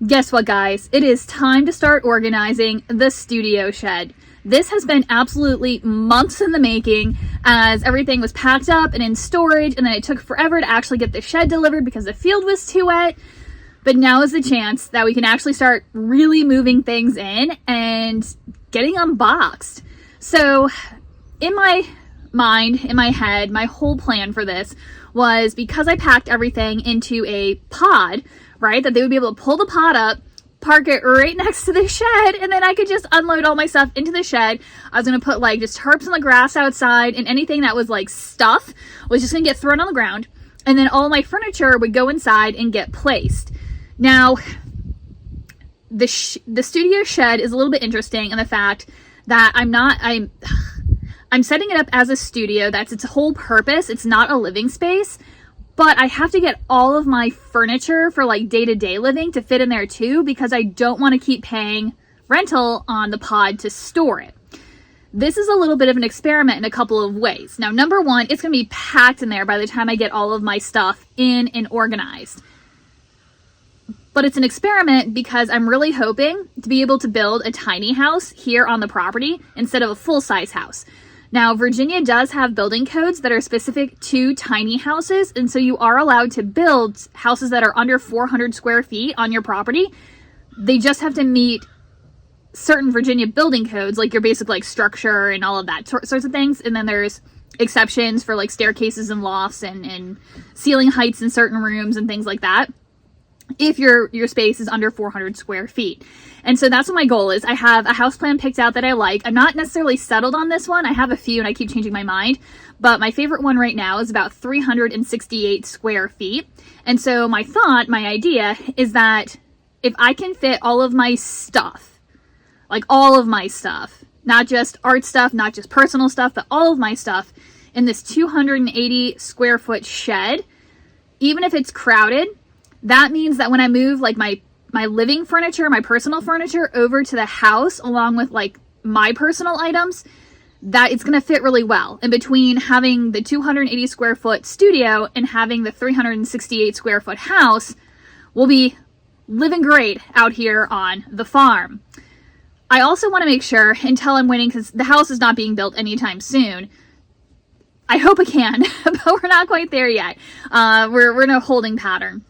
Guess what, guys? It is time to start organizing the studio shed. This has been absolutely months in the making, as everything was packed up and in storage, and then it took forever to actually get the shed delivered because the field was too wet. But now is the chance that we can actually start really moving things in and getting unboxed. So in my mind, in my head, my whole plan for this was, because I packed everything into a pod, right, that they would be able to pull the pod up, park it right next to the shed, and then I could just unload all my stuff into the shed. I was going to put like just tarps on the grass outside, and anything that was like stuff was just going to get thrown on the ground, and then all my furniture would go inside and get placed. Now, the studio shed is a little bit interesting in the fact that I'm setting it up as a studio. That's its whole purpose. It's not a living space. But I have to get all of my furniture for like day-to-day living to fit in there too, because I don't want to keep paying rental on the pod to store it. This is a little bit of an experiment in a couple of ways. Now, number one, it's going to be packed in there by the time I get all of my stuff in and organized. But it's an experiment because I'm really hoping to be able to build a tiny house here on the property instead of a full-size house. Now, Virginia does have building codes that are specific to tiny houses, and so you are allowed to build houses that are under 400 square feet on your property. They just have to meet certain Virginia building codes, like your basic like structure and all of that sorts of things. And then there's exceptions for like staircases and lofts and ceiling heights in certain rooms and things like that, if your space is under 400 square feet. And so that's what my goal is. I have a house plan picked out that I like. I'm not necessarily settled on this one. I have a few and I keep changing my mind, but my favorite one right now is about 368 square feet. And so my idea is that if I can fit all of my stuff, like all of my stuff, not just art stuff, not just personal stuff, but all of my stuff in this 280 square foot shed, even if it's crowded, that means that when I move like my living furniture, my personal furniture over to the house, along with like my personal items, that it's going to fit really well. In between having the 280 square foot studio and having the 368 square foot house, we'll be living great out here on the farm. I also want to make sure, until I'm waiting, because the house is not being built anytime soon. I hope it can, but we're not quite there yet. We're in a holding pattern.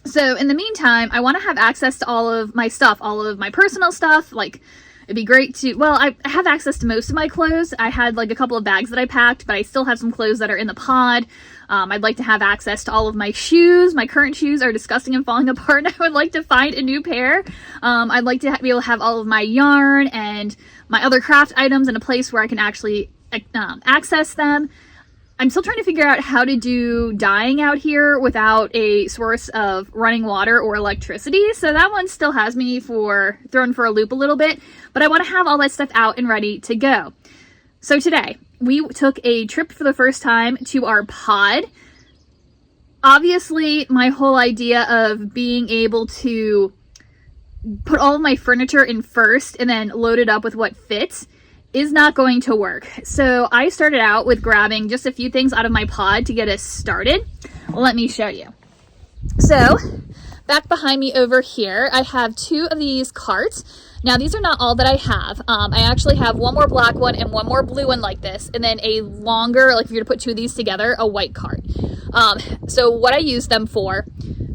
So in the meantime, I want to have access to all of my stuff, all of my personal stuff. Like, it'd be great to, well, I have access to most of my clothes. I had like a couple of bags that I packed, but I still have some clothes that are in the pod. I'd like to have access to all of my shoes. My current shoes are disgusting and falling apart, and I would like to find a new pair. I'd like to be able to have all of my yarn and my other craft items in a place where I can actually access them. I'm still trying to figure out how to do dyeing out here without a source of running water or electricity. So that one still has me thrown for a loop a little bit, but I want to have all that stuff out and ready to go. So today we took a trip for the first time to our pod. Obviously, my whole idea of being able to put all of my furniture in first and then load it up with what fits is not going to work. So I started out with grabbing just a few things out of my pod to get us started. Let me show you. So back behind me over here, I have two of these carts. Now, these are not all that I have. I actually have one more black one and one more blue one like this, and then a longer, like if you were to put two of these together, a white cart. So what I use them for,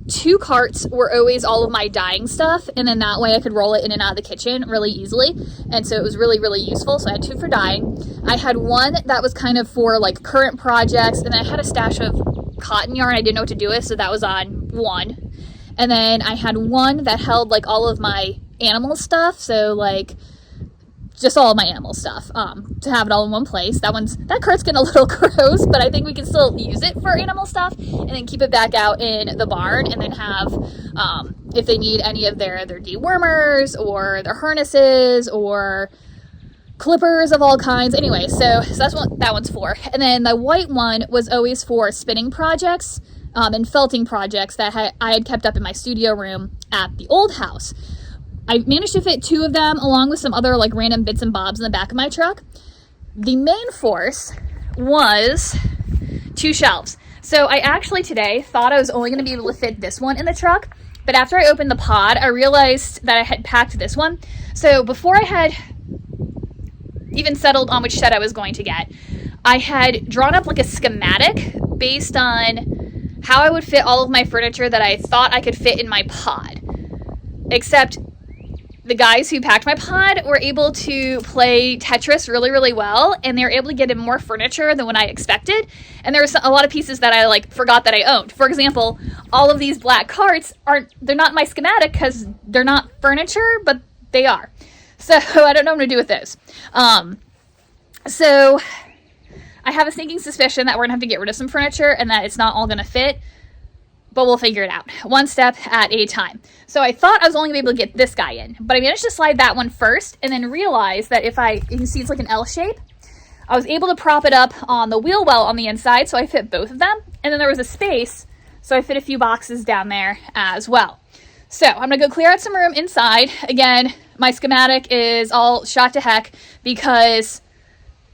two carts were always all of my dyeing stuff, and then that way I could roll it in and out of the kitchen really easily, and so it was really, really useful. So I had two for dyeing. I had one that was kind of for like current projects, and I had a stash of cotton yarn I didn't know what to do with, so that was on one. And then I had one that held like all of my animal stuff, so like just all of my animal stuff, to have it all in one place. That cart's getting a little gross, but I think we can still use it for animal stuff, and then keep it back out in the barn, and then have, if they need any of their dewormers or their harnesses or clippers of all kinds. Anyway, so that's what that one's for. And then the white one was always for spinning projects and felting projects that I had kept up in my studio room at the old house. I managed to fit two of them along with some other like random bits and bobs in the back of my truck. The main force was two shelves. So I actually today thought I was only going to be able to fit this one in the truck, But after I opened the pod, I realized that I had packed this one. So before I had even settled on which shed I was going to get, I had drawn up like a schematic based on how I would fit all of my furniture that I thought I could fit in my pod. Except the guys who packed my pod were able to play Tetris really, really well, and they were able to get in more furniture than what I expected. And there were a lot of pieces that I like forgot that I owned. For example, all of these black carts they're not my schematic because they're not furniture, but they are. So I don't know what to do with those. So I have a sneaking suspicion that we're gonna have to get rid of some furniture and that it's not all gonna fit. But we'll figure it out, one step at a time. So I thought I was only going to be able to get this guy in, but I managed to slide that one first and then realized that you can see it's like an L shape. I was able to prop it up on the wheel well on the inside, so I fit both of them. And then there was a space, so I fit a few boxes down there as well. So I'm going to go clear out some room inside. Again, my schematic is all shot to heck because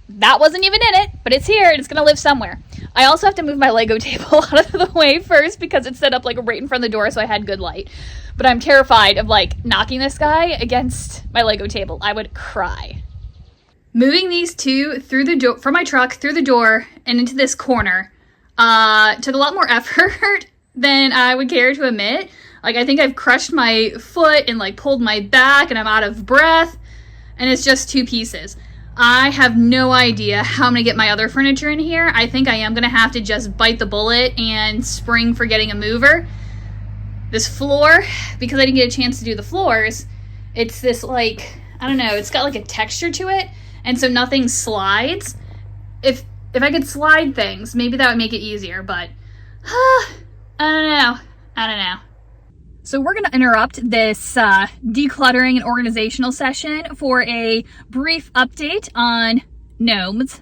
that wasn't even in it, but it's here and it's going to live somewhere. I also have to move my Lego table out of the way first because it's set up like right in front of the door, so I had good light. But I'm terrified of like knocking this guy against my Lego table. I would cry. Moving these two through the door from my truck through the door and into this corner took a lot more effort than I would care to admit. Like, I think I've crushed my foot and like pulled my back and I'm out of breath, and it's just two pieces. I have no idea how I'm going to get my other furniture in here. I think I am going to have to just bite the bullet and spring for getting a mover. This floor, because I didn't get a chance to do the floors, it's this like, I don't know, it's got like a texture to it, and so nothing slides. If I could slide things, maybe that would make it easier, but I don't know. So we're going to interrupt this decluttering and organizational session for a brief update on gnomes,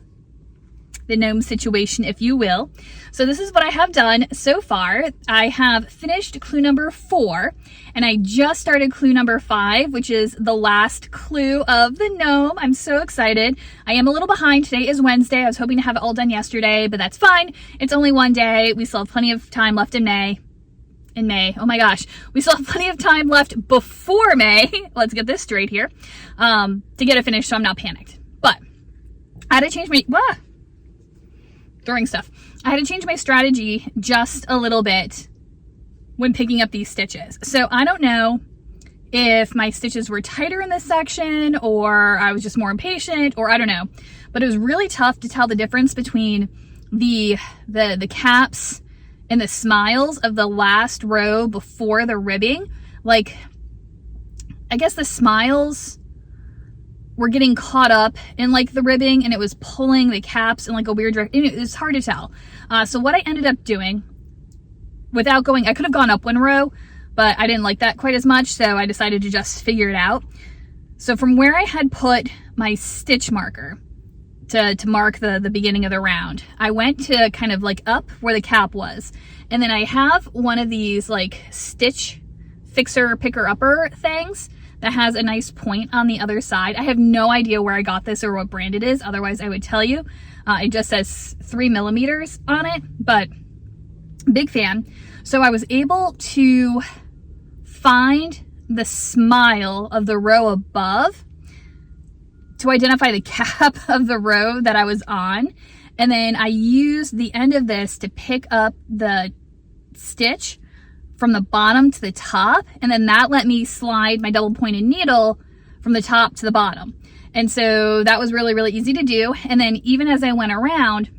the gnome situation, if you will. So this is what I have done so far. I have finished clue number 4, and I just started clue number 5, which is the last clue of the gnome. I'm so excited. I am a little behind. Today is Wednesday. I was hoping to have it all done yesterday, but that's fine. It's only one day. We still have plenty of time left in May. Oh my gosh, we still have plenty of time left before May. Let's get this straight here, to get it finished, so I'm not panicked. But I had to change I had to change my strategy just a little bit when picking up these stitches. So I don't know if my stitches were tighter in this section, or I was just more impatient, or I don't know. But it was really tough to tell the difference between the caps and the smiles of the last row before the ribbing. Like, I guess the smiles were getting caught up in like the ribbing, and it was pulling the caps in like a weird direction. It was hard to tell. So what I ended up doing, I could have gone up one row, but I didn't like that quite as much, so I decided to just figure it out. So from where I had put my stitch marker to mark the beginning of the round, I went to kind of like up where the cap was, and then I have one of these like stitch fixer picker upper things that has a nice point on the other side. I have no idea where I got this or what brand it is, otherwise I would tell you. It just says 3 millimeters on it, but big fan. So I was able to find the smile of the row above to identify the cap of the row that I was on. And then I used the end of this to pick up the stitch from the bottom to the top. And then that let me slide my double pointed needle from the top to the bottom. And so that was really, really easy to do. And then even as I went around,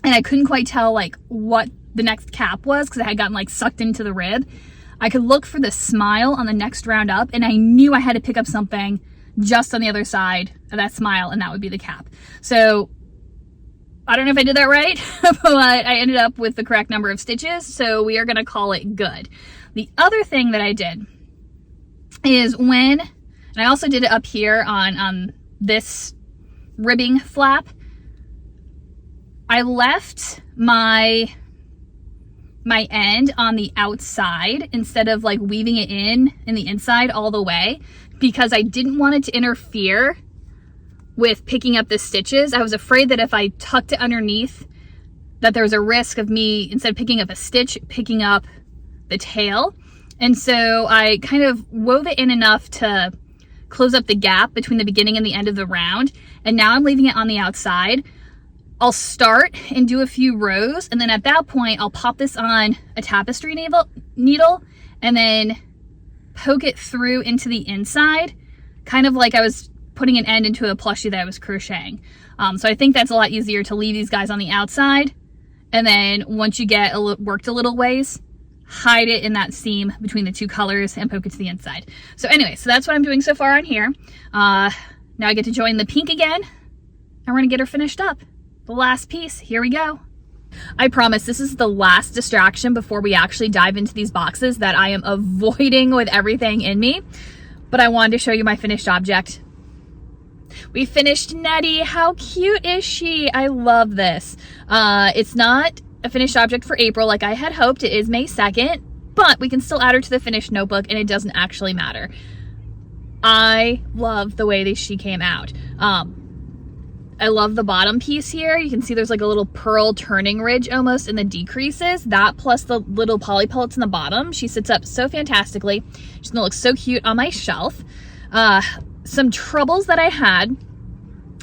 and I couldn't quite tell like what the next cap was because I had gotten like sucked into the rib, I could look for the smile on the next round up, and I knew I had to pick up something just on the other side of that smile, and that would be the cap. So I don't know if I did that right, but I ended up with the correct number of stitches, so we are going to call it good. The other thing that I did is and I also did it up here on this ribbing flap, I left my end on the outside instead of like weaving it in the inside all the way, because I didn't want it to interfere with picking up the stitches. I was afraid that if I tucked it underneath, that there was a risk of me, instead of picking up a stitch, picking up the tail. And so I kind of wove it in enough to close up the gap between the beginning and the end of the round. And now I'm leaving it on the outside. I'll start and do a few rows, and then at that point I'll pop this on a tapestry needle and then poke it through into the inside, kind of like I was putting an end into a plushie that I was crocheting. So I think that's a lot easier to leave these guys on the outside, and then once you get worked a little ways, hide it in that seam between the two colors and poke it to the inside. So anyway, so that's what I'm doing so far on here. Now I get to join the pink again, and we're gonna get her finished up. The last piece, here we go. I promise this is the last distraction before we actually dive into these boxes that I am avoiding with everything in me, but I wanted to show you my finished object. We finished Nettie. How cute is she? I love this. It's not a finished object for April like I had hoped. It is May 2nd, but we can still add her to the finished notebook and it doesn't actually matter. I love the way that she came out. I love the bottom piece here. You can see there's like a little pearl turning ridge almost in the decreases. That plus the little poly pellets in the bottom. She sits up so fantastically. She's gonna look so cute on my shelf. Some troubles that I had.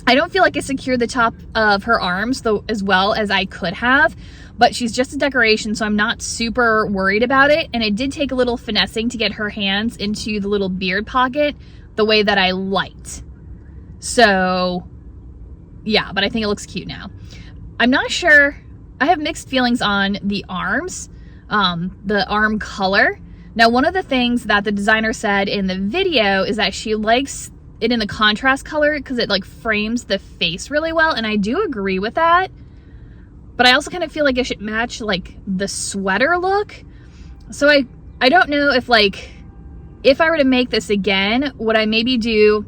I don't feel like I secured the top of her arms though as well as I could have, but she's just a decoration, so I'm not super worried about it. And it did take a little finessing to get her hands into the little beard pocket the way that I liked. So yeah, but I think it looks cute now. I'm not sure. I have mixed feelings on the arms, the arm color. Now, one of the things that the designer said in the video is that she likes it in the contrast color because it like frames the face really well. And I do agree with that. But I also kind of feel like it should match like the sweater look. So I don't know if like, if I were to make this again, would I maybe do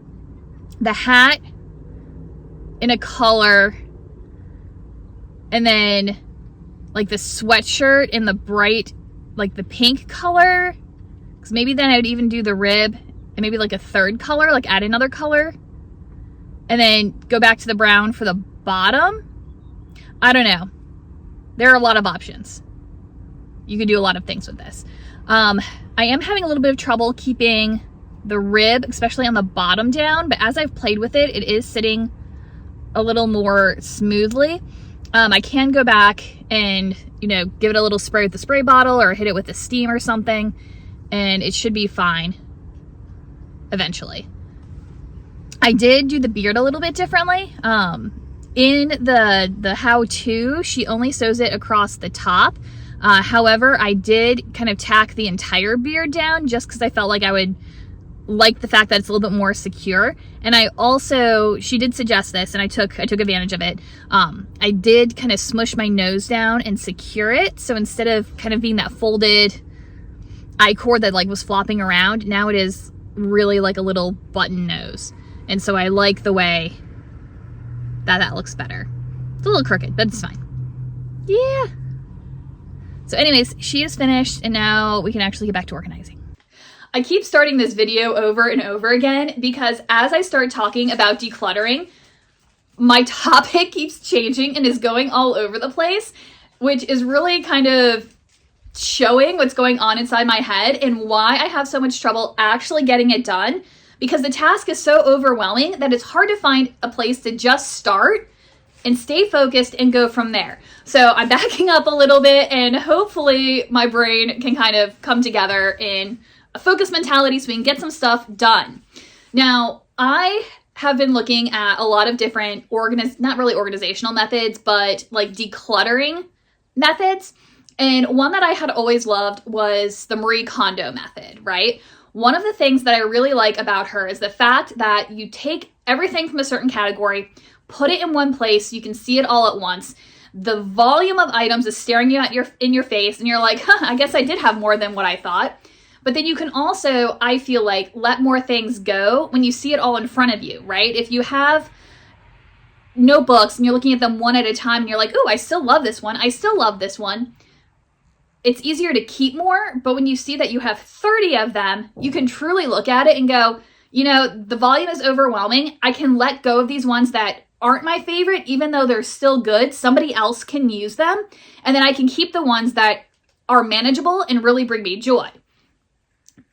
the hat in a color and then like the sweatshirt in the bright, like the pink color? Because maybe then I would even do the rib and maybe like a third color, like add another color and then go back to the brown for the bottom. I don't know. There are a lot of options. You can do a lot of things with this. I am having a little bit of trouble keeping the rib, especially on the bottom, down, but as I've played with it, it is sitting a little more smoothly. I can go back and, you know, give it a little spray with the spray bottle or hit it with the steam or something, and it should be fine eventually. I did do the beard a little bit differently. In the how-to, she only sews it across the top. However, I did kind of tack the entire beard down just because I felt like I would like the fact that it's a little bit more secure. And I also, she did suggest this and I took advantage of it. I did kind of smush my nose down and secure it. So instead of kind of being that folded I-cord that like was flopping around, now it is really like a little button nose. And so I like the way that looks better. It's a little crooked, but it's fine. Yeah. So anyways, she is finished and now we can actually get back to organizing. I keep starting this video over and over again because as I start talking about decluttering, my topic keeps changing and is going all over the place, which is really kind of showing what's going on inside my head and why I have so much trouble actually getting it done, because the task is so overwhelming that it's hard to find a place to just start and stay focused and go from there. So I'm backing up a little bit and hopefully my brain can kind of come together in a focused mentality so we can get some stuff done. Now, I have been looking at a lot of different not really organizational methods, but like decluttering methods. And one that I had always loved was the Marie Kondo method, right? One of the things that I really like about her is the fact that you take everything from a certain category, put it in one place, you can see it all at once. The volume of items is staring you in your face and you're like, I guess I did have more than what I thought. But then you can also, I feel like, let more things go when you see it all in front of you, right? If you have notebooks and you're looking at them one at a time and you're like, oh, I still love this one. I still love this one. It's easier to keep more, but when you see that you have 30 of them, you can truly look at it and go, you know, the volume is overwhelming. I can let go of these ones that aren't my favorite, even though they're still good. Somebody else can use them. And then I can keep the ones that are manageable and really bring me joy.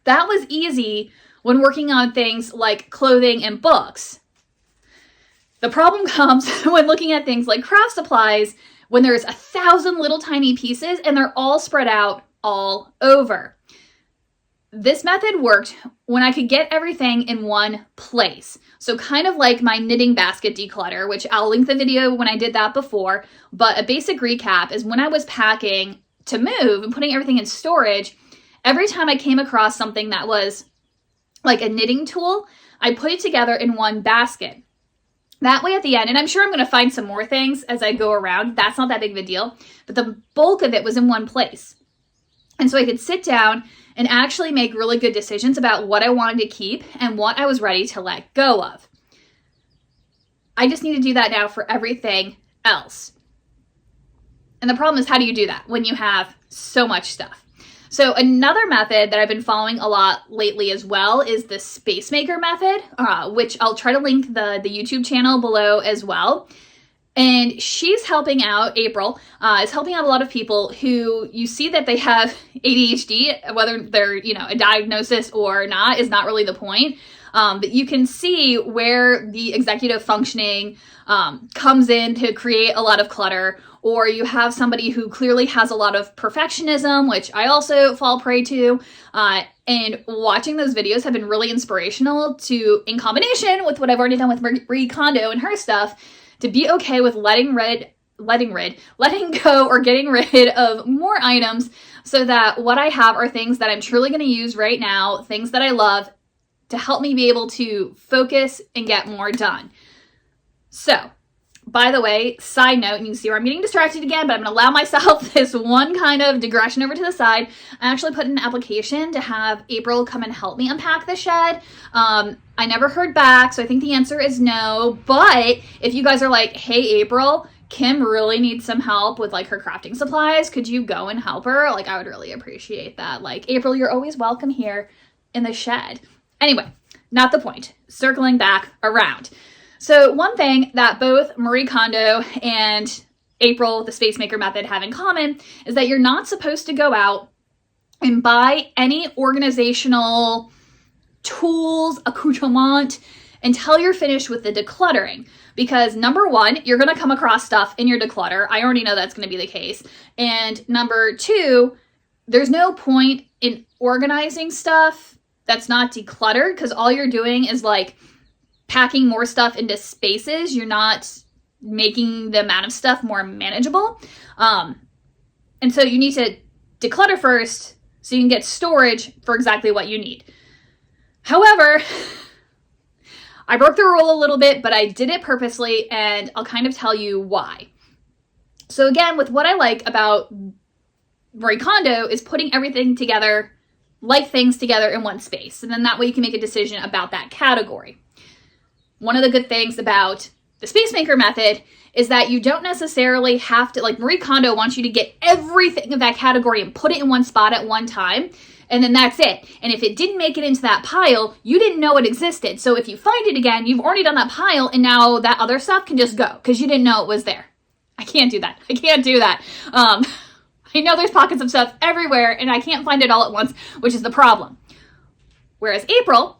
That was easy when working on things like clothing and books. The problem comes when looking at things like craft supplies, when there's 1,000 little tiny pieces and they're all spread out all over. This method worked when I could get everything in one place. So kind of like my knitting basket declutter, which I'll link the video when I did that before. But a basic recap is when I was packing to move and putting everything in storage, every time I came across something that was like a knitting tool, I put it together in one basket. That way at the end, and I'm sure I'm going to find some more things as I go around. That's not that big of a deal. But the bulk of it was in one place. And so I could sit down and actually make really good decisions about what I wanted to keep and what I was ready to let go of. I just need to do that now for everything else. And the problem is, how do you do that when you have so much stuff? So another method that I've been following a lot lately as well is the Space Maker method, which I'll try to link the YouTube channel below as well. And she's helping out, April, is helping out a lot of people who you see that they have ADHD, whether they're, a diagnosis or not is not really the point. But you can see where the executive functioning comes in to create a lot of clutter, or you have somebody who clearly has a lot of perfectionism, which I also fall prey to. And watching those videos have been really inspirational in combination with what I've already done with Marie Kondo and her stuff, to be okay with letting go or getting rid of more items so that what I have are things that I'm truly going to use right now, things that I love to help me be able to focus and get more done. So, by the way, side note, and you can see where I'm getting distracted again, but I'm going to allow myself this one kind of digression over to the side. I actually put in an application to have April come and help me unpack the shed. I never heard back, so I think the answer is no. But if you guys are like, hey, April, Kim really needs some help with her crafting supplies, could you go and help her? I would really appreciate that. April, you're always welcome here in the shed. Anyway, not the point. Circling back around. So one thing that both Marie Kondo and April, the Space Maker method, have in common is that you're not supposed to go out and buy any organizational tools, accoutrement, until you're finished with the decluttering. Because number one, you're going to come across stuff in your declutter. I already know that's going to be the case. And number two, there's no point in organizing stuff that's not decluttered, because all you're doing is packing more stuff into spaces. You're not making the amount of stuff more manageable. And so you need to declutter first so you can get storage for exactly what you need. However, I broke the rule a little bit, but I did it purposely, and I'll kind of tell you why. So again, with what I like about Marie Kondo is putting everything together, things together in one space. And then that way you can make a decision about that category. One of the good things about the Space Maker method is that you don't necessarily have to, Marie Kondo wants you to get everything of that category and put it in one spot at one time, and then that's it. And if it didn't make it into that pile, you didn't know it existed. So if you find it again, you've already done that pile, and now that other stuff can just go because you didn't know it was there. I can't do that. I can't do that. I know there's pockets of stuff everywhere, and I can't find it all at once, which is the problem. Whereas April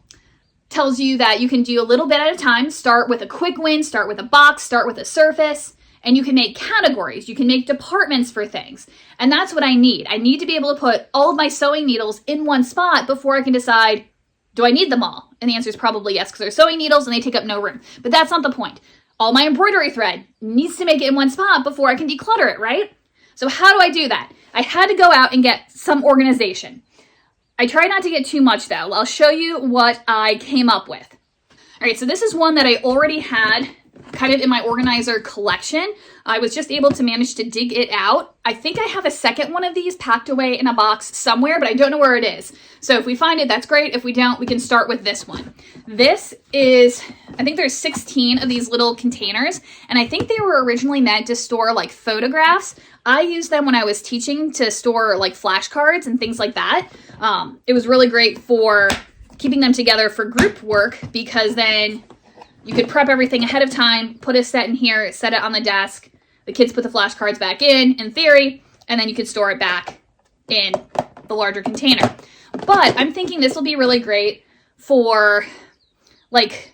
tells you that you can do a little bit at a time, start with a quick win, start with a box, start with a surface, and you can make categories. You can make departments for things. And that's what I need. I need to be able to put all of my sewing needles in one spot before I can decide, do I need them all? And the answer is probably yes, because they're sewing needles and they take up no room. But that's not the point. All my embroidery thread needs to make it in one spot before I can declutter it, right? So how do I do that? I had to go out and get some organization. I try not to get too much though. I'll show you what I came up with. All right, so this is one that I already had kind of in my organizer collection. I was just able to manage to dig it out. I think I have a second one of these packed away in a box somewhere, but I don't know where it is. So if we find it, that's great. If we don't, we can start with this one. This is, I think there's 16 of these little containers, and I think they were originally meant to store photographs. I used them when I was teaching to store flashcards and things like that. It was really great for keeping them together for group work, because then you could prep everything ahead of time, put a set in here, set it on the desk. The kids put the flashcards back in theory, and then you could store it back in the larger container. But I'm thinking this will be really great for like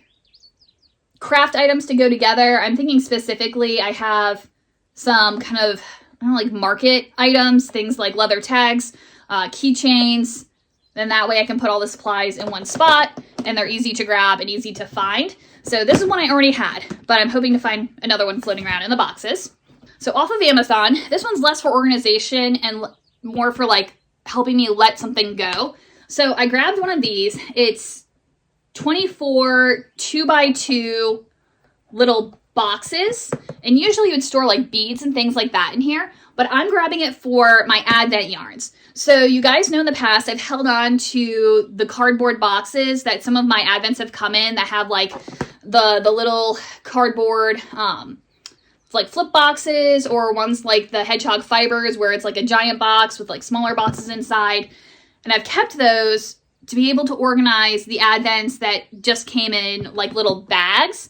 craft items to go together. I'm thinking specifically I have some kind of, I don't know, like market items, things like leather tags, keychains. Then that way I can put all the supplies in one spot and they're easy to grab and easy to find. So this is one I already had, but I'm hoping to find another one floating around in the boxes. So off of Amazon, this one's less for organization and more for like helping me let something go. So I grabbed one of these. It's 24 2x2 little boxes. And usually you would store like beads and things like that in here, but I'm grabbing it for my Advent yarns. So you guys know in the past, I've held on to the cardboard boxes that some of my Advents have come in that have like the little cardboard, like flip boxes, or ones like the hedgehog fibers where it's like a giant box with like smaller boxes inside. And I've kept those to be able to organize the Advents that just came in like little bags,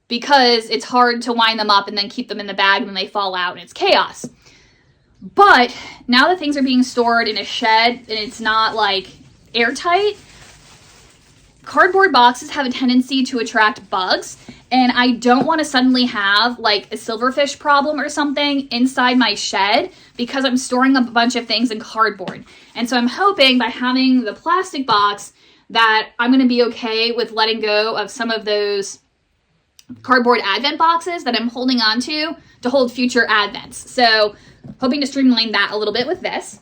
because it's hard to wind them up and then keep them in the bag and then they fall out and it's chaos. But now that things are being stored in a shed and it's not like airtight, cardboard boxes have a tendency to attract bugs, and I don't want to suddenly have like a silverfish problem or something inside my shed because I'm storing a bunch of things in cardboard. And so I'm hoping by having the plastic box that I'm going to be okay with letting go of some of those cardboard Advent boxes that I'm holding on to hold future Advents. So hoping to streamline that a little bit with this.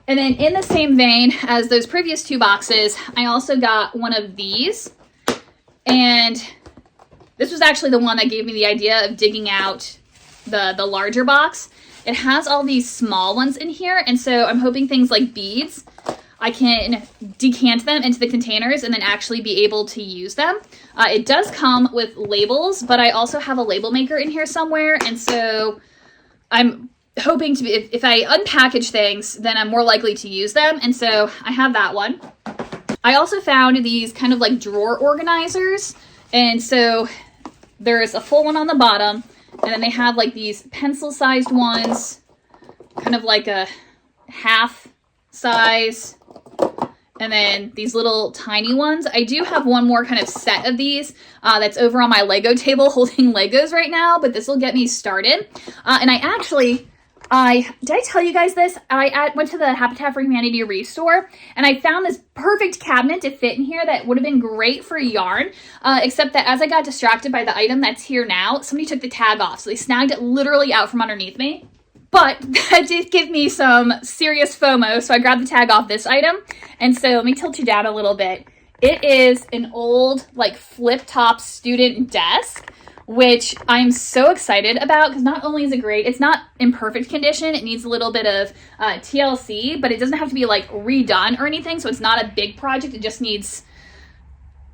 And then in the same vein as those previous two boxes, I also got one of these. And this was actually the one that gave me the idea of digging out the larger box. It has all these small ones in here. And so I'm hoping things like beads, I can decant them into the containers and then actually be able to use them. It does come with labels, but I also have a label maker in here somewhere. And so I'm hoping to be, if I unpackage things, then I'm more likely to use them. And so I have that one. I also found these kind of like drawer organizers. And so there's a full one on the bottom, and then they have like these pencil-sized ones, kind of like a half size, and then these little tiny ones. I do have one more kind of set of these that's over on my Lego table holding Legos right now, but this will get me started. And did I tell you guys this? I went to the Habitat for Humanity Restore, and I found this perfect cabinet to fit in here that would have been great for yarn, except that as I got distracted by the item that's here now, somebody took the tag off, so they snagged it literally out from underneath me. But that did give me some serious FOMO, so I grabbed the tag off this item. And so let me tilt you down a little bit. It is an old, like, flip-top student desk, which I'm so excited about because not only is it great, it's not in perfect condition. It needs a little bit of TLC, but it doesn't have to be, like, redone or anything, so it's not a big project. It just needs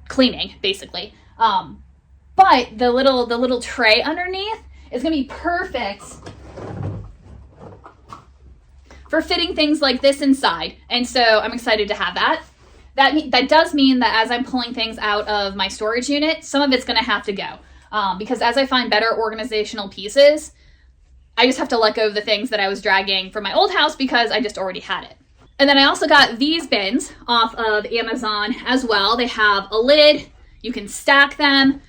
cleaning, basically. But the little tray underneath is going to be perfect for fitting things like this inside. And so I'm excited to have that. That does mean that as I'm pulling things out of my storage unit, some of it's going to have to go. Because as I find better organizational pieces, I just have to let go of the things that I was dragging from my old house because I just already had it. And then I also got these bins off of Amazon as well. They have a lid. You can stack them.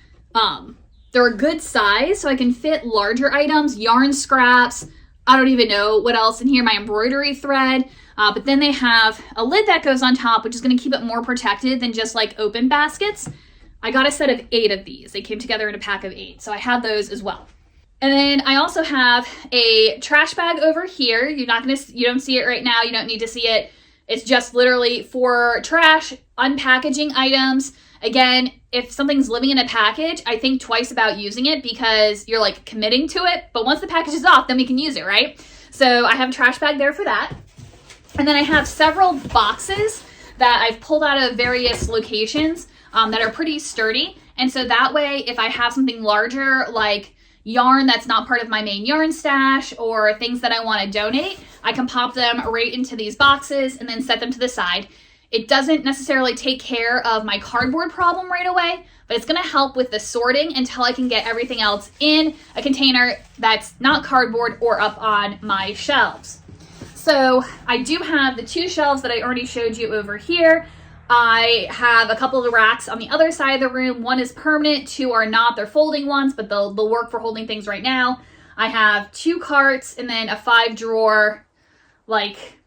They're a good size, so I can fit larger items, yarn scraps, I don't even know what else in here, my embroidery thread. But then they have a lid that goes on top, which is going to keep it more protected than just like open baskets. I got a set of 8 of these. They came together in a pack of 8. So I have those as well. And then I also have a trash bag over here. You don't see it right now. You don't need to see it. It's just literally for trash, unpackaging items. Again, if something's living in a package, I think twice about using it because you're like committing to it. But once the package is off, then we can use it, right? So I have a trash bag there for that. And then I have several boxes that I've pulled out of various locations that are pretty sturdy. And so that way, if I have something larger like yarn that's not part of my main yarn stash or things that I want to donate, I can pop them right into these boxes and then set them to the side. It doesn't necessarily take care of my cardboard problem right away, but it's going to help with the sorting until I can get everything else in a container that's not cardboard or up on my shelves. So I do have the 2 shelves that I already showed you over here. I have a couple of racks on the other side of the room. One is permanent, 2 are not. They're folding ones, but they'll work for holding things right now. I have 2 carts and then a 5-drawer like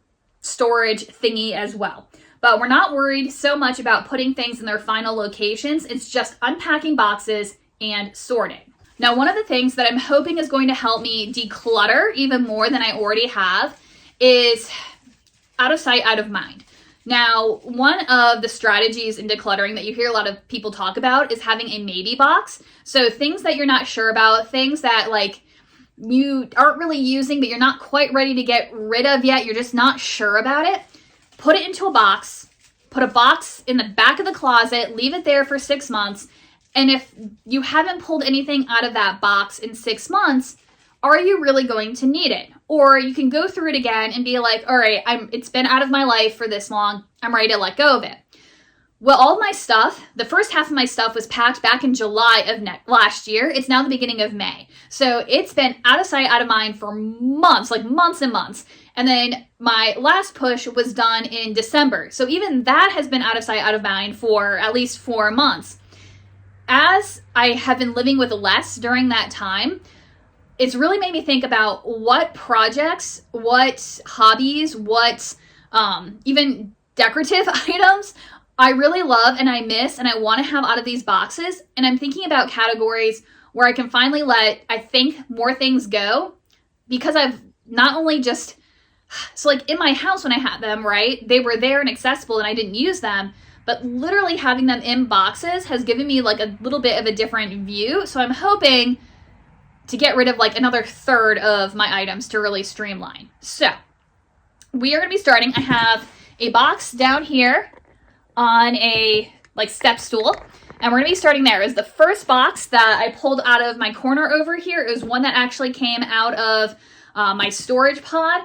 storage thingy as well. But we're not worried so much about putting things in their final locations. It's just unpacking boxes and sorting. Now, one of the things that I'm hoping is going to help me declutter even more than I already have is out of sight, out of mind. Now, one of the strategies in decluttering that you hear a lot of people talk about is having a maybe box. So things that you're not sure about, things that like you aren't really using, but you're not quite ready to get rid of yet, you're just not sure about it, put it into a box, put a box in the back of the closet, leave it there for 6 months. And if you haven't pulled anything out of that box in 6 months, are you really going to need it? Or you can go through it again and be like, all right, it's been out of my life for this long. I'm ready to let go of it. Well, all of my stuff, the first half of my stuff was packed back in July of last year. It's now the beginning of May. So it's been out of sight, out of mind for months, like months and months. And then my last push was done in December. So even that has been out of sight, out of mind for at least 4 months. As I have been living with less during that time, it's really made me think about what projects, what hobbies, what even decorative items I really love and I miss and I want to have out of these boxes. And I'm thinking about categories where I can finally let, I think, more things go, because I've not only just, so like in my house when I had them, right, they were there and accessible and I didn't use them, but literally having them in boxes has given me like a little bit of a different view. So I'm hoping to get rid of like another third of my items to really streamline. So we are going to be starting. I have a box down here on a like step stool, and we're going to be starting there. It was the first box that I pulled out of my corner over here. It was one that actually came out of my storage pod,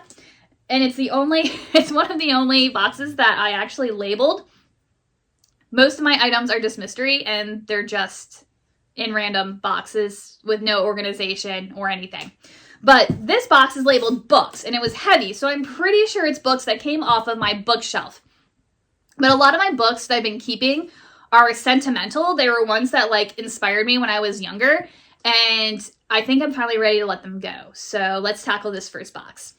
and it's one of the only boxes that I actually labeled. Most of my items are just mystery, and they're just in random boxes with no organization or anything. But this box is labeled books, and it was heavy, so I'm pretty sure it's books that came off of my bookshelf. But a lot of my books that I've been keeping are sentimental. They were ones that like inspired me when I was younger, and I think I'm finally ready to let them go. So let's tackle this first box.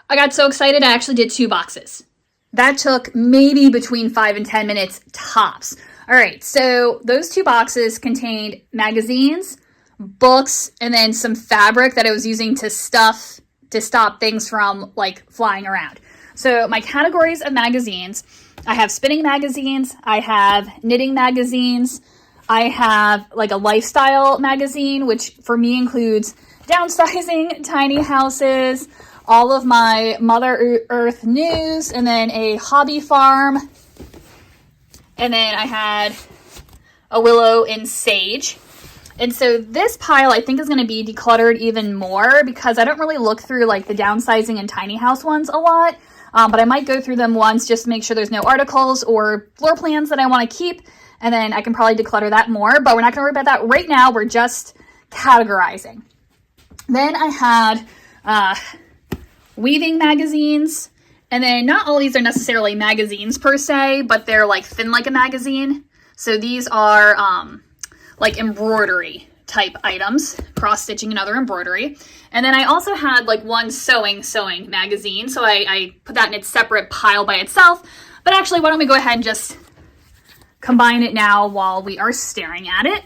I got so excited I actually did 2 boxes. That took maybe between 5 and 10 minutes tops. All right, so those 2 boxes contained magazines, books, and then some fabric that I was using to stop things from like flying around. So my categories of magazines, I have spinning magazines, I have knitting magazines, I have like a lifestyle magazine, which for me includes downsizing, tiny houses, all of my Mother Earth news, and then a hobby farm. And then I had a willow and sage. And so this pile I think is going to be decluttered even more because I don't really look through like the downsizing and tiny house ones a lot. But I might go through them once just to make sure there's no articles or floor plans that I want to keep. And then I can probably declutter that more. But we're not going to worry about that right now. We're just categorizing. Then I had weaving magazines. And then not all these are necessarily magazines per se, but they're like thin like a magazine. So these are like embroidery type items, cross-stitching and other embroidery. And then I also had like one sewing magazine. So I put that in its separate pile by itself. But actually, why don't we go ahead and just combine it now while we are staring at it.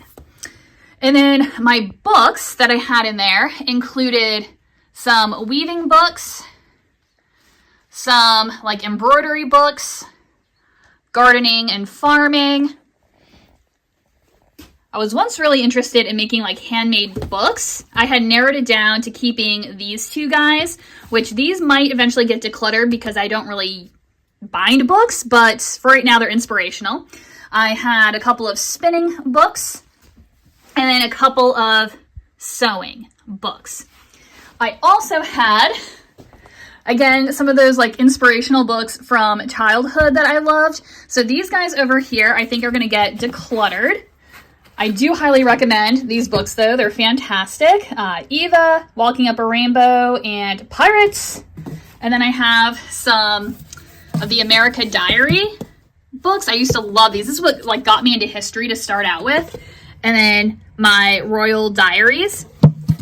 And then my books that I had in there included some weaving books, some like embroidery books, gardening and farming. I was once really interested in making like handmade books. I had narrowed it down to keeping these 2 guys, which these might eventually get decluttered because I don't really bind books, but for right now they're inspirational. I had a couple of spinning books and then a couple of sewing books. I also had, again, some of those like inspirational books from childhood that I loved. So these guys over here I think are going to get decluttered. I do highly recommend these books, though. They're fantastic. Eva, Walking Up a Rainbow, and Pirates. And then I have some of the America Diary books. I used to love these. This is what like got me into history to start out with. And then my Royal Diaries.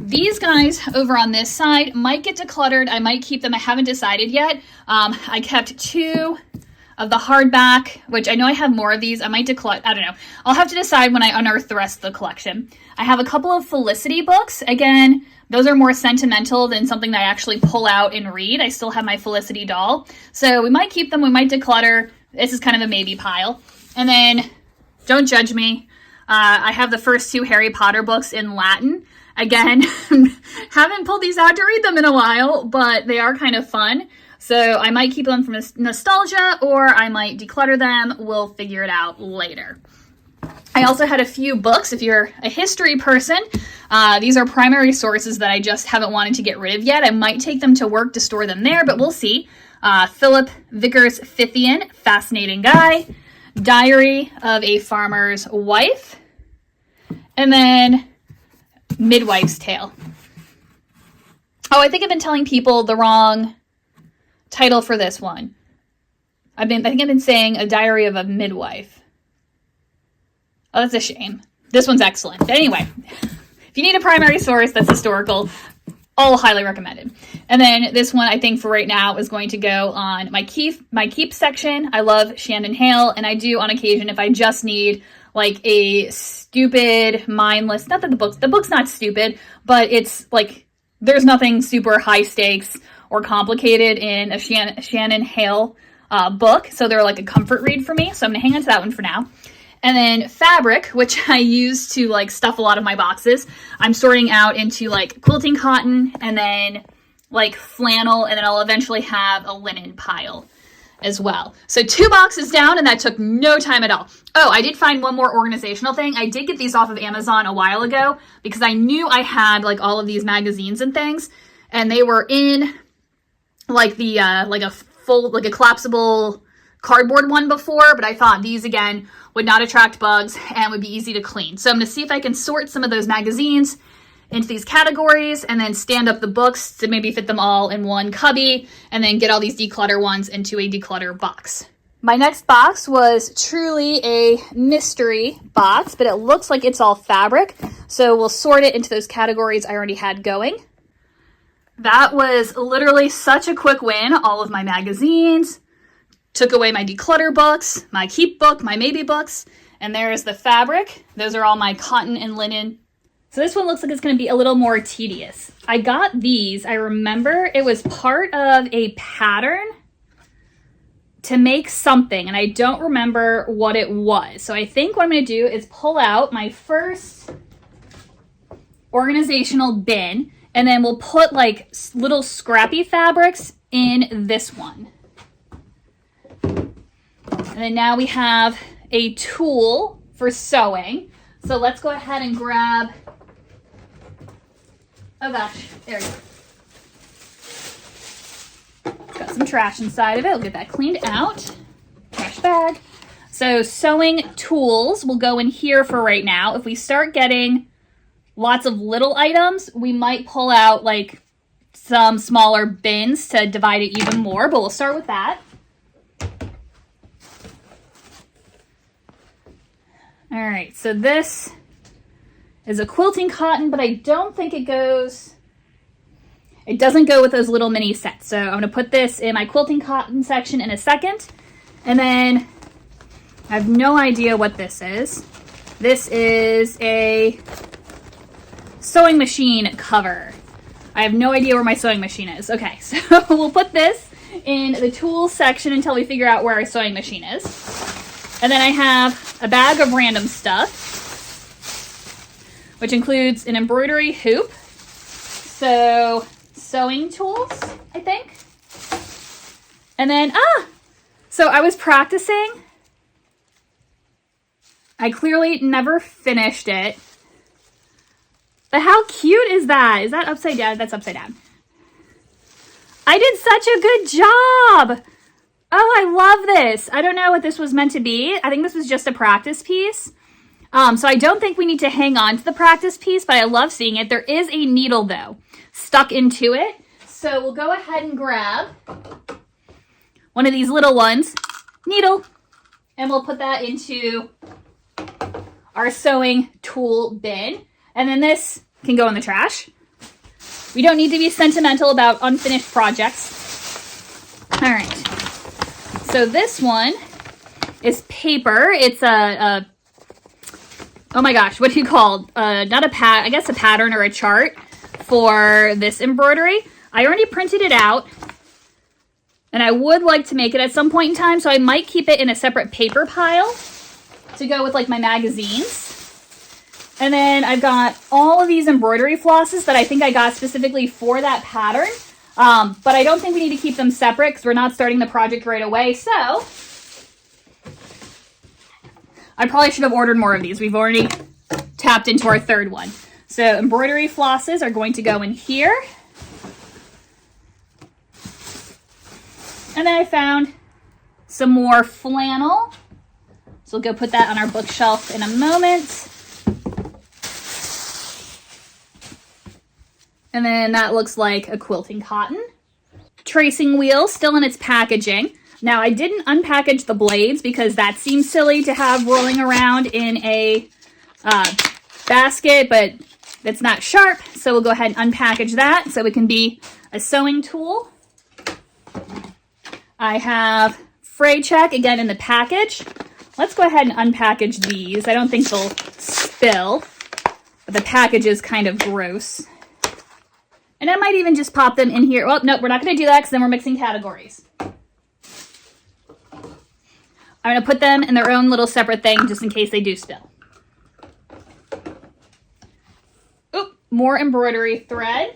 These guys over on this side might get decluttered. I might keep them. I haven't decided yet. I kept 2 of the hardback, which I know I have more of these. I might declutter. I don't know. I'll have to decide when I unearth the rest of the collection. I have a couple of Felicity books. Again, those are more sentimental than something that I actually pull out and read. I still have my Felicity doll. So we might keep them. We might declutter. This is kind of a maybe pile. And then, don't judge me. I have the first 2 Harry Potter books in Latin. Again, haven't pulled these out to read them in a while, but they are kind of fun. So I might keep them from nostalgia, or I might declutter them. We'll figure it out later. I also had a few books. If you're a history person, these are primary sources that I just haven't wanted to get rid of yet. I might take them to work to store them there, but we'll see. Philip Vickers Fithian, Fascinating Guy. Diary of a Farmer's Wife. And then Midwife's Tale. Oh, I think I've been telling people the wrong title for this one. I think I've been saying A Diary of a Midwife. Oh, that's a shame. This one's excellent. But anyway, if you need a primary source that's historical, all highly recommended. And then this one, I think for right now, is going to go on my keep section. I love Shannon Hale, and I do on occasion if I just need like a stupid, mindless, not that the book's not stupid, but it's like there's nothing super high stakes or complicated in a Shannon Hale book. So they're like a comfort read for me. So I'm gonna hang on to that one for now. And then fabric, which I use to like stuff a lot of my boxes. I'm sorting out into like quilting cotton and then like flannel, and then I'll eventually have a linen pile as well. So 2 boxes down, and that took no time at all. Oh, I did find one more organizational thing. I did get these off of Amazon a while ago because I knew I had like all of these magazines and things, and they were in like the like a collapsible cardboard one before, but I thought these again would not attract bugs and would be easy to clean. So I'm going to see if I can sort some of those magazines into these categories and then stand up the books to maybe fit them all in one cubby and then get all these declutter ones into a declutter box. My next box was truly a mystery box, but it looks like it's all fabric. So we'll sort it into those categories I already had going. That was literally such a quick win. All of my magazines, took away my declutter books, my keep book, my maybe books, and there's the fabric. Those are all my cotton and linen. So this one looks like it's going to be a little more tedious. I got these. I remember it was part of a pattern to make something, and I don't remember what it was. So I think what I'm going to do is pull out my first organizational bin, and then we'll put like little scrappy fabrics in this one. And then now we have a tool for sewing. So let's go ahead and grab, oh gosh, there we go. Got some trash inside of it. We'll get that cleaned out. Trash bag. So sewing tools will go in here for right now. If we start getting lots of little items, we might pull out like some smaller bins to divide it even more, but we'll start with that. All right, so this is a quilting cotton, but I don't think it doesn't go with those little mini sets. So I'm gonna put this in my quilting cotton section in a second. And then I have no idea what this is. This is a sewing machine cover. I have no idea where my sewing machine is. Okay, so we'll put this in the tools section until we figure out where our sewing machine is. And then I have a bag of random stuff, which includes an embroidery hoop. So sewing tools, I think. And then, so I was practicing. I clearly never finished it. But how cute is that? Is that upside down? That's upside down. I did such a good job. Oh, I love this. I don't know what this was meant to be. I think this was just a practice piece. So I don't think we need to hang on to the practice piece, but I love seeing it. There is a needle, though, stuck into it. so we'll go ahead and grab one of these little ones, needle, and we'll put that into our sewing tool bin. And then this can go in the trash. We don't need to be sentimental about unfinished projects. All right. So this one is paper. It's oh my gosh, what do you call not a I guess a pattern or a chart for this embroidery. I already printed it out, and I would like to make it at some point in time, so I might keep it in a separate paper pile to go with like my magazines. And then I've got all of these embroidery flosses that I think I got specifically for that pattern. But I don't think we need to keep them separate because we're not starting the project right away. So I probably should have ordered more of these. We've already tapped into our third one. So embroidery flosses are going to go in here. And then I found some more flannel. So we'll go put that on our bookshelf in a moment. And then that looks like a quilting cotton. Tracing wheel still in its packaging. Now I didn't unpackage the blades because that seems silly to have rolling around in a basket, but it's not sharp. So we'll go ahead and unpackage that so it can be a sewing tool. I have fray check again in the package. Let's go ahead and unpackage these. I don't think they'll spill, but the package is kind of gross. And I might even just pop them in here. Oh, no, we're not going to do that because then we're mixing categories. I'm going to put them in their own little separate thing just in case they do spill. Oop, more embroidery thread.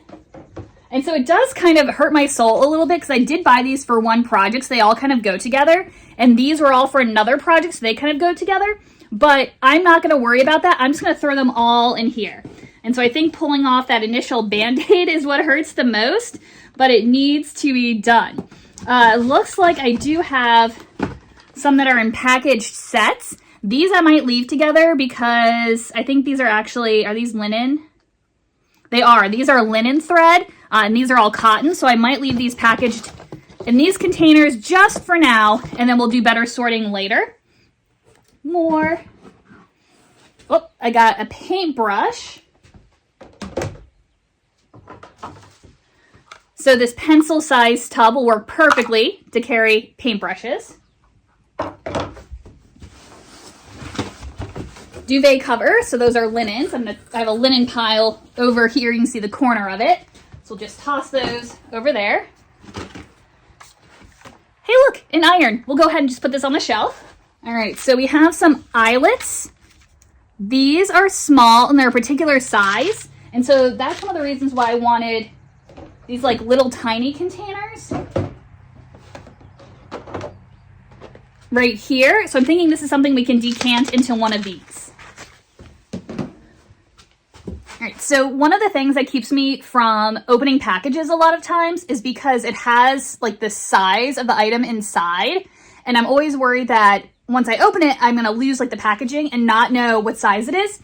And so it does kind of hurt my soul a little bit because I did buy these for one project, so they all kind of go together. And these were all for another project, so they kind of go together. But I'm not going to worry about that. I'm just going to throw them all in here. And so I think pulling off that initial Band-Aid is what hurts the most, but it needs to be done. It looks like I do have some that are in packaged sets. These I might leave together because I think these are actually, are these linen? They are. These are linen thread, and these are all cotton, so I might leave these packaged in these containers just for now, and then we'll do better sorting later. More. Oh, I got a paintbrush. So this pencil-sized tub will work perfectly to carry paintbrushes. Duvet cover, so those are linens. I have a linen pile over here. You can see the corner of it. So we'll just toss those over there. Hey, look, an iron. We'll go ahead and just put this on the shelf. All right, so we have some eyelets. These are small and they're a particular size. And so that's one of the reasons why I wanted these like little tiny containers right here. So I'm thinking this is something we can decant into one of these. All right, so one of the things that keeps me from opening packages a lot of times is because it has like the size of the item inside. And I'm always worried that once I open it, I'm gonna lose like the packaging and not know what size it is.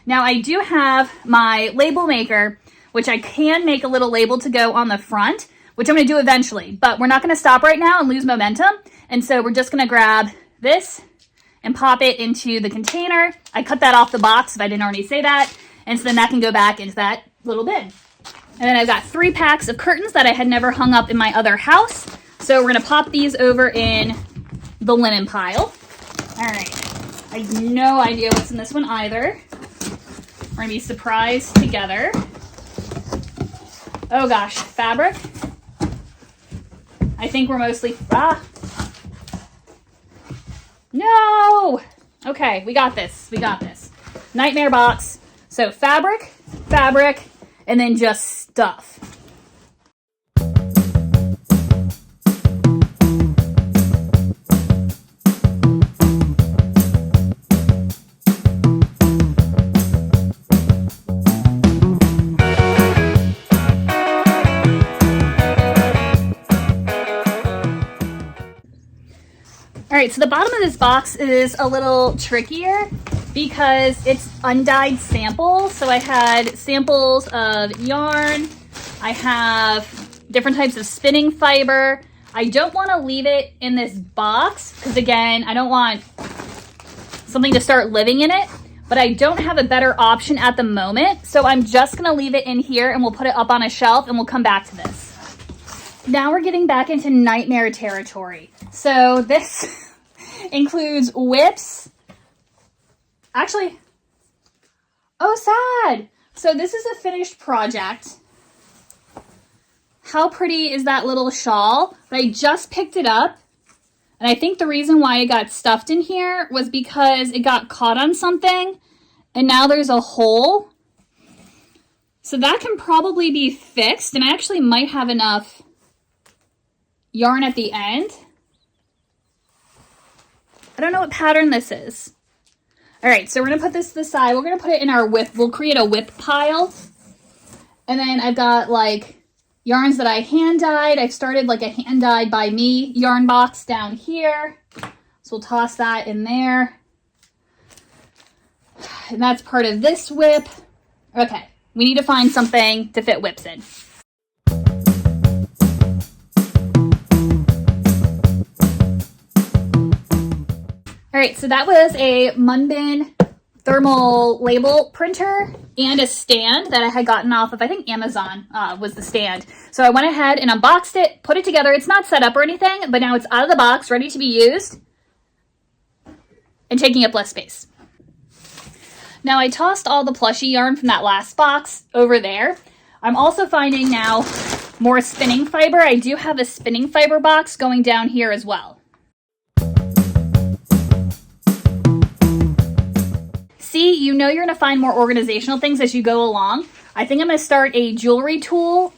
Now I do have my label maker, which I can make a little label to go on the front, which I'm going to do eventually, but we're not going to stop right now and lose momentum. And so we're just going to grab this and pop it into the container. I cut that off the box if I didn't already say that. And so then that can go back into that little bin. And then I've got 3 packs of curtains that I had never hung up in my other house. So we're going to pop these over in the linen pile. All right. I have no idea what's in this one either. We're going to be surprised together. Oh gosh, fabric. I think we're mostly, no! Okay, we got this, we got this. Nightmare box. So fabric, and then just stuff. All right, so the bottom of this box is a little trickier because it's undyed samples. So I had samples of yarn. I have different types of spinning fiber. I don't want to leave it in this box because, again, I don't want something to start living in it, but I don't have a better option at the moment. So I'm just going to leave it in here and we'll put it up on a shelf and we'll come back to this. Now we're getting back into nightmare territory. So this includes whips. Actually, oh, sad. So this is a finished project. How pretty is that little shawl? But I just picked it up. And I think the reason why it got stuffed in here was because it got caught on something and now there's a hole. So that can probably be fixed, and I actually might have enough yarn at the end. I don't know what pattern this is. All right, so we're gonna put this to the side. We're gonna put it in our whip. We'll create a whip pile. And then I've got like yarns that I hand dyed. I've started like a hand dyed by me yarn box down here. So we'll toss that in there. And that's part of this whip. Okay, we need to find something to fit whips in. All right, so that was a Munbin thermal label printer and a stand that I had gotten off of, I think Amazon was the stand. So I went ahead and unboxed it, put it together. It's not set up or anything, but now it's out of the box, ready to be used and taking up less space. Now I tossed all the plushie yarn from that last box over there. I'm also finding now more spinning fiber. I do have a spinning fiber box going down here as well. See, you know you're going to find more organizational things as you go along. I think I'm going to start a jewelry tool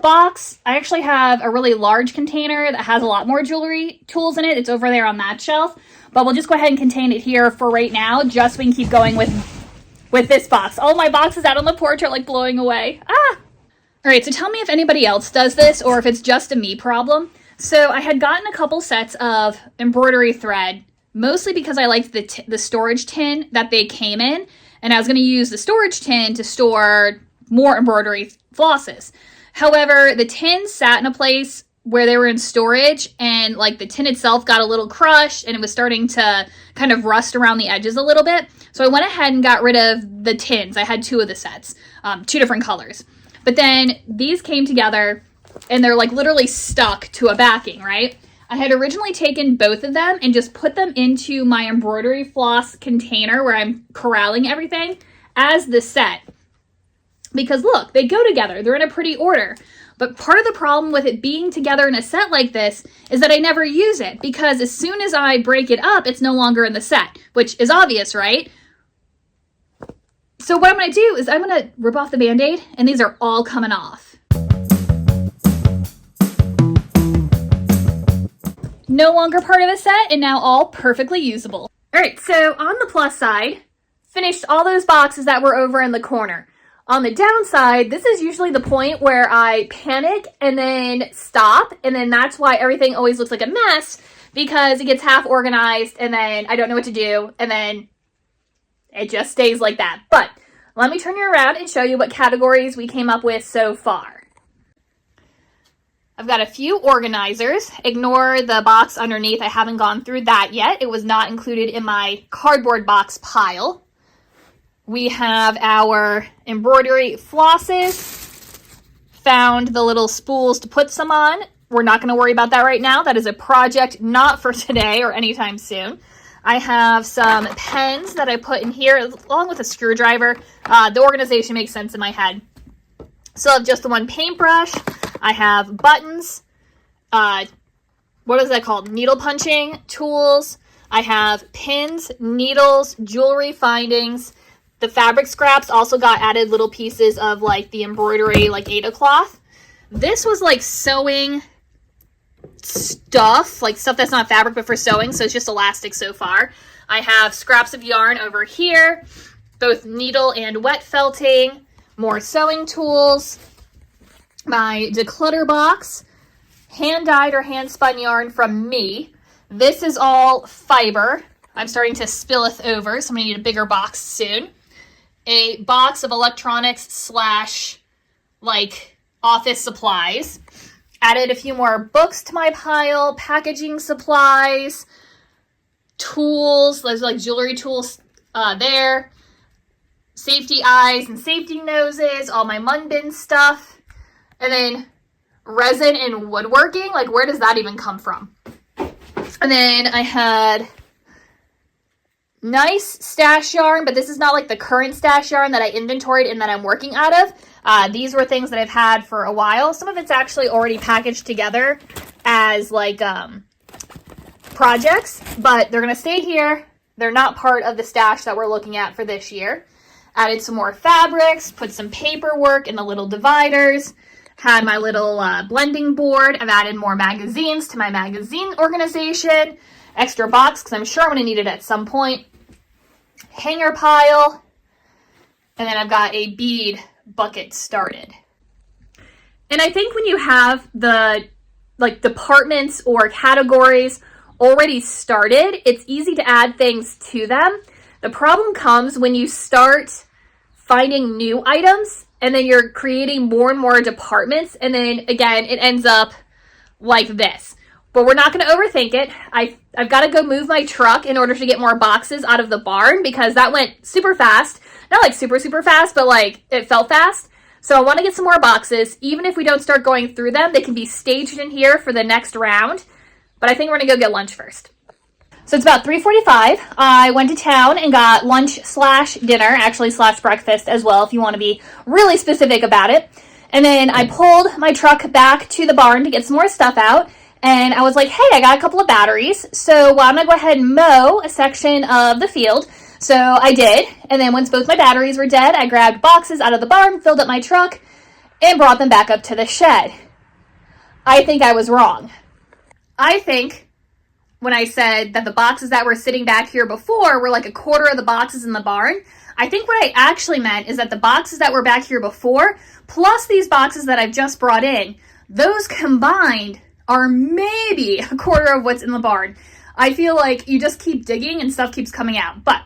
box. I actually have a really large container that has a lot more jewelry tools in it. It's over there on that shelf. But we'll just go ahead and contain it here for right now, just so we can keep going with this box. All my boxes out on the porch are like blowing away. Ah! All right, so tell me if anybody else does this or if it's just a me problem. So I had gotten a couple sets of embroidery thread, mostly because I liked the storage tin that they came in, and I was going to use the storage tin to store more embroidery flosses. However, the tins sat in a place where they were in storage, and like the tin itself got a little crushed and it was starting to kind of rust around the edges a little bit. So I went ahead and got rid of the tins. I had two of the sets, two different colors. But then these came together and they're like literally stuck to a backing, right? I had originally taken both of them and just put them into my embroidery floss container where I'm corralling everything as the set. Because look, they go together. They're in a pretty order. But part of the problem with it being together in a set like this is that I never use it, because as soon as I break it up, it's no longer in the set, which is obvious, right? So what I'm going to do is I'm going to rip off the Band-Aid, and these are all coming off. No longer part of the set, and now all perfectly usable. All right, so on the plus side, finished all those boxes that were over in the corner. On the downside, this is usually the point where I panic and then stop, and then that's why everything always looks like a mess, because it gets half organized and then I don't know what to do, and then it just stays like that. But let me turn you around and show you what categories we came up with so far. I've got a few organizers. Ignore the box underneath. I haven't gone through that yet. It was not included in my cardboard box pile. We have our embroidery flosses. Found the little spools to put some on. We're not going to worry about that right now. That is a project not for today or anytime soon. I have some pens that I put in here along with a screwdriver. The organization makes sense in my head. Still have just the one paintbrush. I have buttons. What is that called? Needle punching tools. I have pins, needles, jewelry findings. The fabric scraps also got added little pieces of like the embroidery, like Aida cloth. This was like sewing stuff, like stuff that's not fabric but for sewing, so it's just elastic so far. I have scraps of yarn over here, both needle and wet felting, more sewing tools, my declutter box, hand dyed or hand spun yarn from me. This is all fiber. I'm starting to spilleth over, so I'm gonna need a bigger box soon. A box of electronics slash like office supplies. Added a few more books to my pile, packaging supplies, tools, there's like jewelry tools there, safety eyes and safety noses, all my mun bin stuff, and then resin and woodworking, like where does that even come from? And then I had nice stash yarn, but this is not like the current stash yarn that I inventoried and that I'm working out of. These were things that I've had for a while. Some of it's actually already packaged together as like projects, but they're going to stay here. They're not part of the stash that we're looking at for this year. Added some more fabrics, put some paperwork in the little dividers, had my little blending board. I've added more magazines to my magazine organization, extra box because I'm sure I'm going to need it at some point. Hanger pile, and then I've got a bead bucket started. And I think when you have the like departments or categories already started, it's easy to add things to them. The problem comes when you start finding new items and then you're creating more and more departments, and then again it ends up like this. But we're not going to overthink it. I've got to go move my truck in order to get more boxes out of the barn because that went super fast. Not like super, super fast, but like it felt fast. So I want to get some more boxes. Even if we don't start going through them, they can be staged in here for the next round. But I think we're going to go get lunch first. So it's about 3:45. I went to town and got lunch slash dinner, actually slash breakfast as well, if you want to be really specific about it. And then I pulled my truck back to the barn to get some more stuff out. And I was like, hey, I got a couple of batteries, so I'm going to go ahead and mow a section of the field. So I did, and then once both my batteries were dead, I grabbed boxes out of the barn, filled up my truck, and brought them back up to the shed. I think I was wrong. I think when I said that the boxes that were sitting back here before were like a quarter of the boxes in the barn, I think what I actually meant is that the boxes that were back here before, plus these boxes that I've just brought in, those combined are maybe a quarter of what's in the barn. I feel like you just keep digging and stuff keeps coming out. But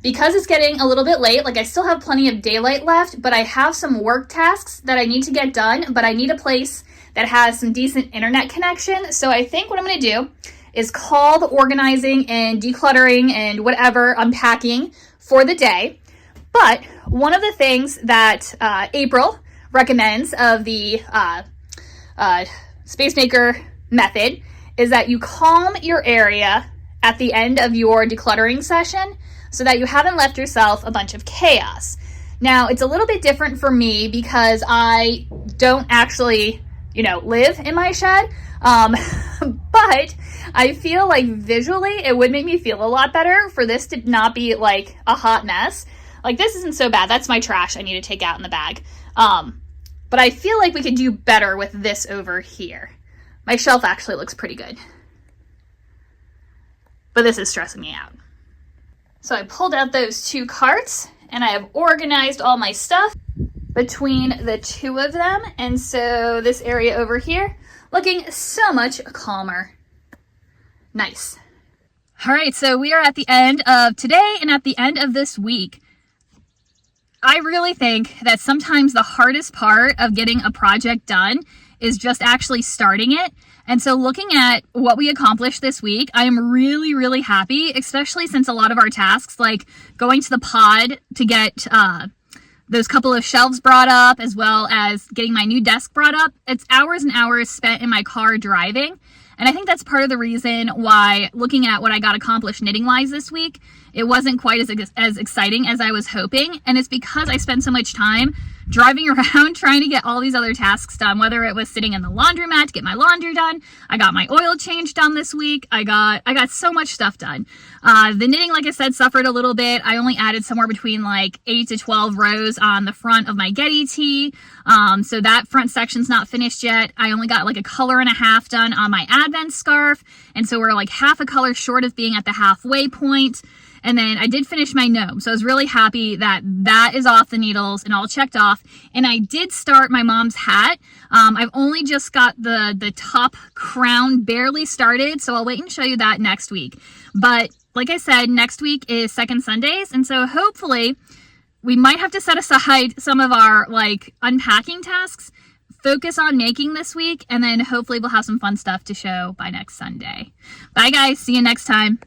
because it's getting a little bit late, like I still have plenty of daylight left, but I have some work tasks that I need to get done, but I need a place that has some decent internet connection. So I think what I'm going to do is call the organizing and decluttering and whatever unpacking for the day. But one of the things that April recommends of the Space Maker method is that you calm your area at the end of your decluttering session so that you haven't left yourself a bunch of chaos. Now, it's a little bit different for me because I don't actually, live in my shed. But I feel like visually it would make me feel a lot better for this to not be like a hot mess. Like this isn't so bad. That's my trash I need to take out in the bag. But I feel like we could do better with this over here. My shelf actually looks pretty good. But this is stressing me out. So I pulled out those two carts and I have organized all my stuff between the two of them. And so this area over here looking so much calmer. Nice. All right, so we are at the end of today and at the end of this week. I really think that sometimes the hardest part of getting a project done is just actually starting it. And so looking at what we accomplished this week, I am really, really happy, especially since a lot of our tasks, like going to the pod to get those couple of shelves brought up, as well as getting my new desk brought up, it's hours and hours spent in my car driving. And I think that's part of the reason why, looking at what I got accomplished knitting-wise this week, it wasn't quite as exciting as I was hoping. And it's because I spent so much time driving around trying to get all these other tasks done, whether it was sitting in the laundromat to get my laundry done. I got my oil change done this week. I got so much stuff done. The knitting, like I said, suffered a little bit. I only added somewhere between like 8 to 12 rows on the front of my Getty tee. So that front section's not finished yet. I only got like a color and a half done on my Advent scarf. And so we're like half a color short of being at the halfway point. And then I did finish my gnome. So I was really happy that that is off the needles and all checked off. And I did start my mom's hat. I've only just got the top crown barely started. So I'll wait and show you that next week. But like I said, next week is Second Sundays. And so hopefully we might have to set aside some of our like unpacking tasks focus on making this week, and then hopefully we'll have some fun stuff to show by next Sunday. Bye guys, see you next time.